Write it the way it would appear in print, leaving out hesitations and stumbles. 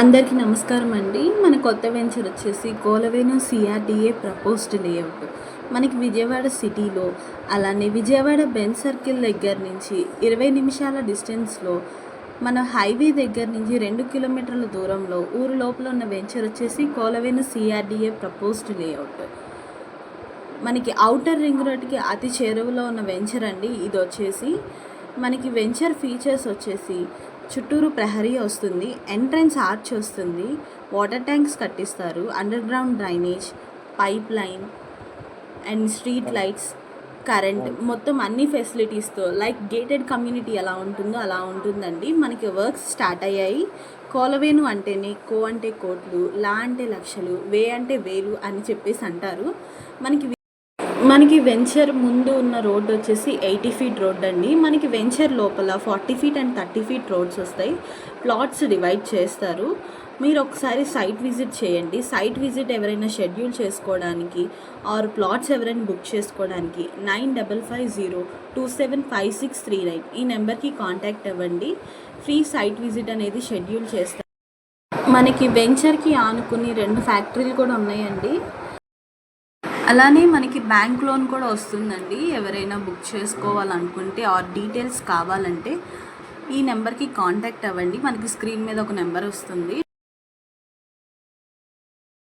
అందరికీ నమస్కారం అండి. మన కొత్త వెంచర్ వచ్చేసి కోలవేను సిఆర్‌డిఏ ప్రపోజ్డ్ లేఅవుట్. మనకి విజయవాడ సిటీలో, అలానే విజయవాడ బెంజ్ సర్కిల్ దగ్గర నుంచి 20 నిమిషాల డిస్టెన్స్‌లో, మన హైవే దగ్గర నుంచి 2 కిలోమీటర్ల దూరంలో ఊరు లోపల ఉన్న వెంచర్ వచ్చేసి కోలవేను సిఆర్‌డిఏ ప్రపోజ్డ్ లేఅవుట్. మనకి ఔటర్ రింగ్ రోడ్‌కి అతి చేరువలో ఉన్న వెంచర్ అండి ఇది వచ్చేసి. మనకి వెంచర్ ఫీచర్స్ వచ్చేసి చుట్టూరు ప్రహరీ వస్తుంది, ఎంట్రన్స్ ఆర్చ్ వస్తుంది, వాటర్ ట్యాంక్స్ కట్టిస్తారు, underground drainage, pipeline and street lights, current, మొత్తం అన్ని ఫెసిలిటీస్తో లైక్ గేటెడ్ కమ్యూనిటీ ఎలా ఉంటుందో అలా ఉంటుందండి. మనకి వర్క్స్ స్టార్ట్ అయ్యాయి. కోలవేను అంటేనే కో అంటే కోట్లు, లా అంటే లక్షలు, వే అంటే వేలు అని చెప్పేసి అంటారు. మనకి వెంచర్ ముందు ఉన్న రోడ్ వచ్చేసి 80 ఫీట్ రోడ్ అండి. మనకి వెంచర్ లోపల 40 ఫీట్ అండ్ 30 ఫీట్ రోడ్స్ వస్తాయి. ప్లాట్స్ డివైడ్ చేస్తారు. మీరు ఒకసారి సైట్ విజిట్ చేయండి. సైట్ విజిట్ ఎవరైనా షెడ్యూల్ చేసుకోవడానికి ఆర్ ప్లాట్స్ ఎవరైనా బుక్ చేసుకోవడానికి 9550275639 ఈ నెంబర్కి కాంటాక్ట్ అవ్వండి. ఫ్రీ సైట్ విజిట్ అనేది షెడ్యూల్ చేస్తారు. మనకి వెంచర్కి ఆనుకుని 2 ఫ్యాక్టరీలు కూడా ఉన్నాయండి. అలానే మనకి బ్యాంక్ లోన్ కూడా వస్తుందండి. ఎవరైనా బుక్ చేసుకోవాలనుకుంటే ఆర్ డీటెయిల్స్ కావాలంటే ఈ నెంబర్కి కాంటాక్ట్ అవ్వండి. మనకి స్క్రీన్ మీద ఒక నెంబర్ వస్తుంది.